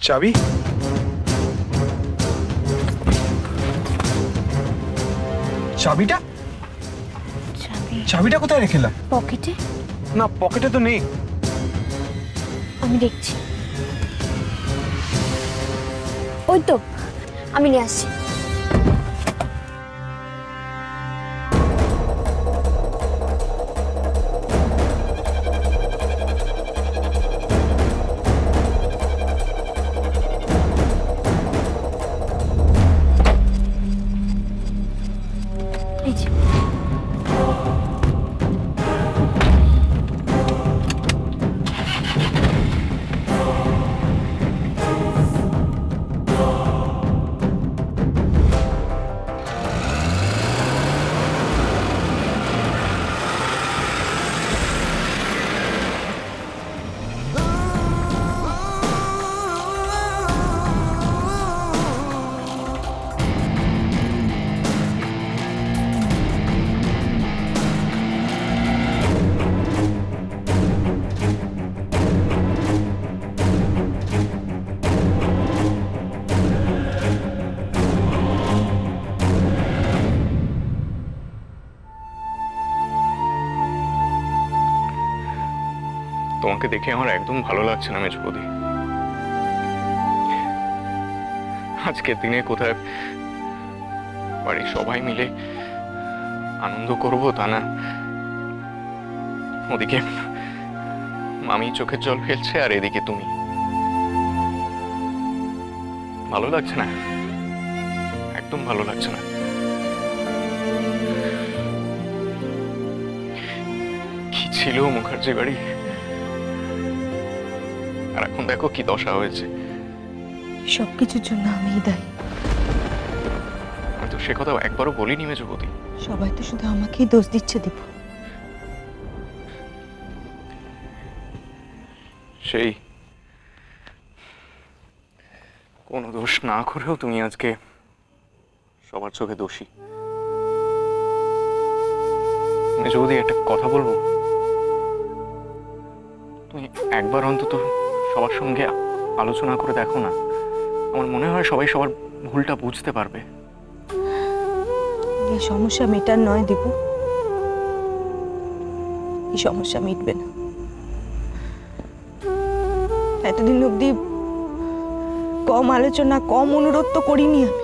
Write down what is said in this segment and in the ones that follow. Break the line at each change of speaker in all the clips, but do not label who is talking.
চাবি? চাবিটা? চাবিটা কোথায় রেখেলাম?
পকেটে।
না, পকেটে তো নেই।
আমি দেখছি। ওই তো, আমি নিয়ে আসছি।
তোমাকে দেখে আমার একদম ভালো লাগছে না মেজবৌদি। আজকের দিনে কোথায় বাড়ির সবাই মিলে আনন্দ করব তা না, ওদিকে মামি চোখের জল ফেলছে আর এদিকে তুমি। ভালো লাগছে না, একদম ভালো লাগছে না। কি ছিল মুখার্জি বাড়ি, আর এখন দেখো কি দশা হয়েছে।
সবকিছুর জন্য আমিই দায়ী।
আমি তো সে কথা একবারও বলিনি মেজবৌদি।
সবাই তো শুধু আমাকেই দোষ দিচ্ছে দীপু।
সেই কোনো দোষ না করেও তুমি আজকে সবার চোখে দোষী। মেজবৌদি একটা কথা বলবো, তুমি একবার অন্তত সবার সঙ্গে আলোচনা করে দেখো না। আমার মনে হয় সবাই সবার ভুলটা বুঝতে পারবে।
এই সমস্যা মেটার নয় দীপু, এই সমস্যা মিটবে না। এতদিন অব্দি কম আলোচনা, কম অনুরোধ তো করিনি আমি।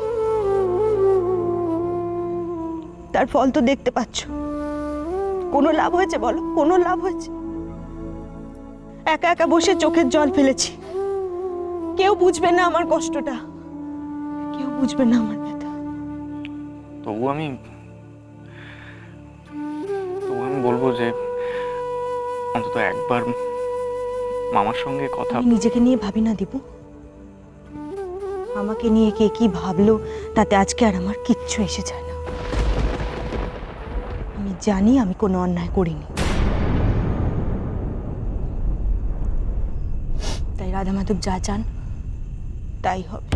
তার ফল তো দেখতে পাচ্ছ। কোনো লাভ হয়েছে বলো? কোনো লাভ হয়েছে? একা একা বসে চোখের জল ফেলেছি। কেউ বুঝবে না আমার কষ্টটা, কেউ বুঝবে না আমার ব্যথা।
তবু আমি বলবো যে অন্তত একবার মামার সঙ্গে কথা।
আমি নিজেকে নিয়ে ভাবি না দীপু, আমাকে নিয়ে কে কি ভাবলো তাতে আজকে আর আমার কিচ্ছু এসে যায় না। আমি জানি আমি কোনো অন্যায় করিনি, তাই রাধা মাধব যা চান তাই হবে।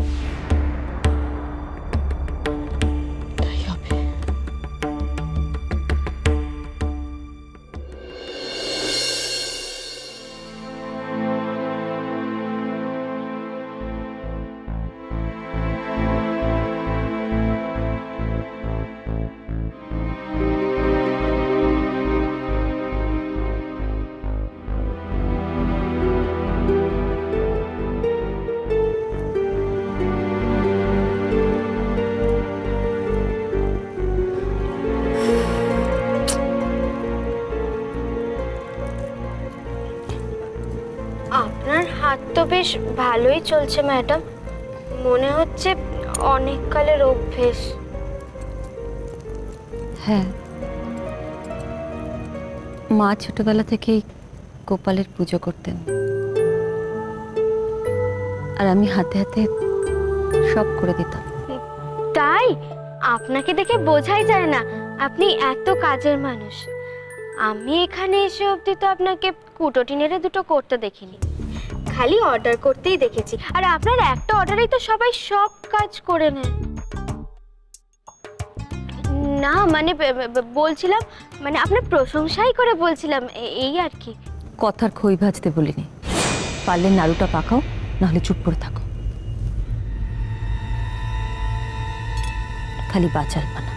আপনার হাত তো বেশ ভালোই চলছে ম্যাডাম, মনে হচ্ছে অনেক কালের অভ্যেস।
হ্যাঁ, মা ছোটবেলা থেকেই গোপালের পুজো করতেন, আর আমি হাতে হাতে সব করে দিতাম।
তাই আপনাকে দেখে বোঝাই যায় না আপনি এত কাজের মানুষ। আমি এখানে এসে অবধি তো আপনাকে কুটোটি নেড়ে দুটো করতে দেখিনি, খালি অর্ডার করতেই দেখেছি। আর আপনার একটা অর্ডারেই তো সবাই সব কাজ করে নেয়। না মানে বলছিলাম, মানে আপনার প্রশংসাই করে বলছিলাম, এই আর কি।
কথার খই ভাজতে বলিনি, পারলে নাড়ুটা পাকাও, নাহলে চুপ করে থাকো। খালি বাঁচার পানা।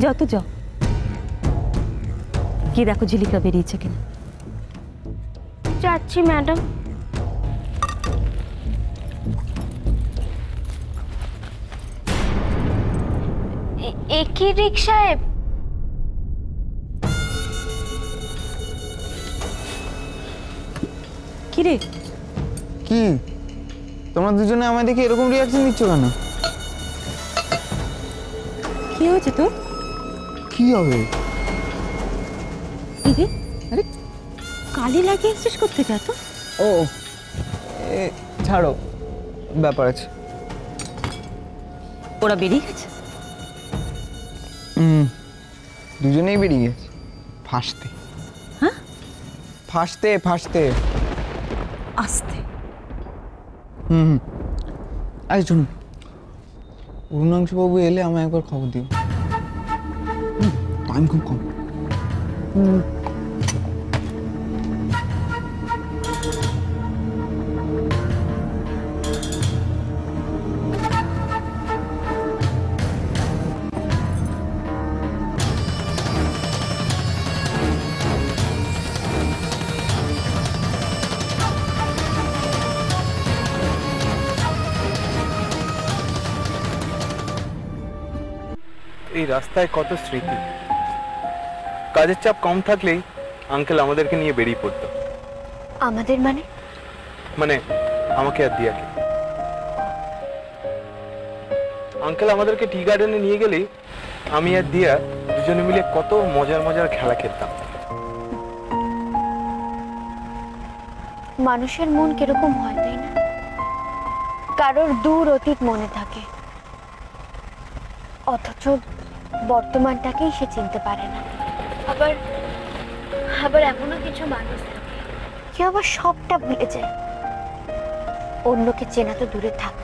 যত যাও কি দেখো ঝিলিকা বেরিয়েছে কিনা।
যাচ্ছি ম্যাডাম। একই রিক্সায়?
কি রে,
কি তোমরা দুজনে আমায় দেখে এরকম রিয়াকশন দিচ্ছ কেন?
কি হয়েছে তোর?
কি হবে?
কি রে, আরে কালি লাগিয়ে এসেছিস করতে যা তো।
ও ছাড়ো, ব্যাপার আছে।
ওরা বেরিয়ে গেছে?
দুজনেই বেরিয়ে গেছে ফাঁসতে।
হ্যাঁ,
ফাঁসতে ফাঁসতে।
আস্তে।
আরে শুনুন, অরুণাংশবাবু এলে আমায় একবার খবর দিও। টাইম খুব কম।
এই রাস্তায় কত স্মৃতি। কাজের চাপ কম থাকলেই আঙ্কেল আমাদেরকে নিয়ে বেরিয়ে পড়তো।
আমাদের মানে?
মানে আমাকে আর দিয়াকে। আঙ্কেল আমাদেরকে টি গার্ডেনে নিয়ে গেলেই আমি আর দিয়া দুজনে মিলে কত মজার মজার খেলা খেলতাম।
মানুষের মন কিরকম হয় তাই না? কারোর দূর অতীত মনে থাকে, অথচ বর্তমানটাকেই সে চিনতে পারে না। আবার আবার এমনও কিছু মানুষ থাকে কেউ আবার সবটা ভুলে যায়। অন্যকে চেনা তো দূরে থাক,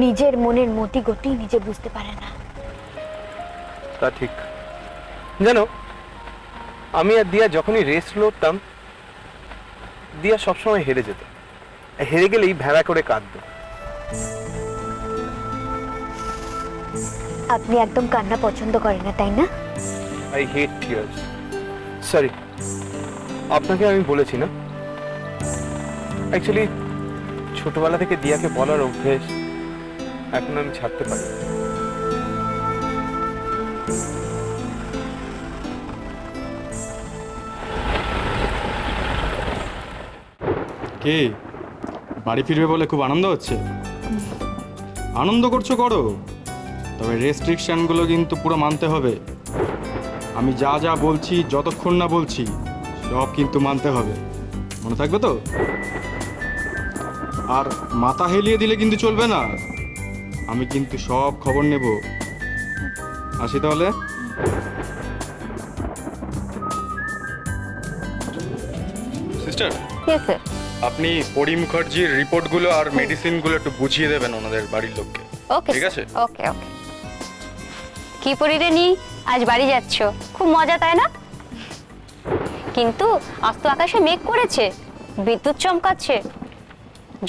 নিজের মনের মতি গতি নিজে বুঝতে পারে না।
তা ঠিক। জানো, আমি আর দিয়া যখনই রেস লড়তাম, দিয়া সবসময় হেরে যেত। হেরে গেলেই ভেড়া করে কাঁদতো।
আপনি একদম কান্না পছন্দ করেন না তাই না?
I hate tears. সরি, আপনাকে আমি বলেছি না। অ্যাকচুয়ালি ছোটবেলা থেকে দিয়াকে বলার অভ্যেস এখন আমি ছাড়তে পারি।
কে বাড়ি ফিরবে বলে খুব আনন্দ হচ্ছে? আনন্দ করছো করো, তবে রেস্ট্রিকশনগুলো কিন্তু পুরো মানতে হবে। আমি যা যা বলছি, যতক্ষণ না বলছি সব কিন্তু মানতে হবে, মনে থাকবে তো? আর মাথা হেলিয়ে দিলে কিন্তু চলবে না, আমি কিন্তু সব খবর নেব। আসি তাহলে। সিস্টার, আপনি পরি মুখার্জির রিপোর্টগুলো আর মেডিসিনগুলো একটু বুঝিয়ে দেবেন ওনাদের বাড়ির লোককে।
ওকে
ঠিক আছে?
ওকে ওকে। কি পরিরে নি আজ বাড়ি যাচ্ছ? খুব মজা তাই না? কিন্তু আজ তো আকাশে মেঘ করেছে, বিদ্যুৎ চমকাচ্ছে।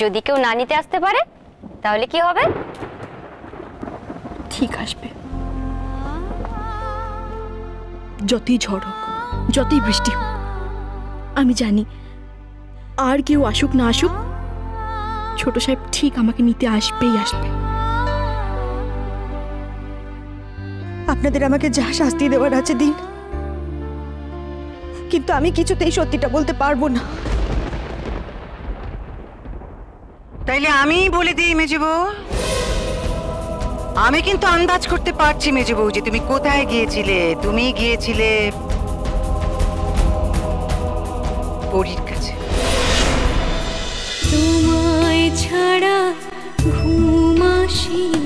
যদি কেউ না নিতে আসতে পারে তাহলে কি হবে?
ঠিক আসবে, যতই ঝড় হোক, যতই বৃষ্টি হোক। আমি জানি আর কেউ আসুক না আসুক, ছোট সাহেব ঠিক আমাকে নিতে আসবেই আসবে।
আপনাদের আমাকে যা শাস্তি দেওয়ার আছে দিন, কিন্তু আমি কিছুতেই সত্যিটা বলতে পারবো না।
তাইলে আমি বলে দিই মেজবউ, আমি কিন্তু আন্দাজ করতে পারছি মেজবউ যে তুমি কোথায় গিয়েছিলে। তুমি গিয়েছিলে পরীর কাছে।
তোমায় ছাড়া ঘুম আসে না।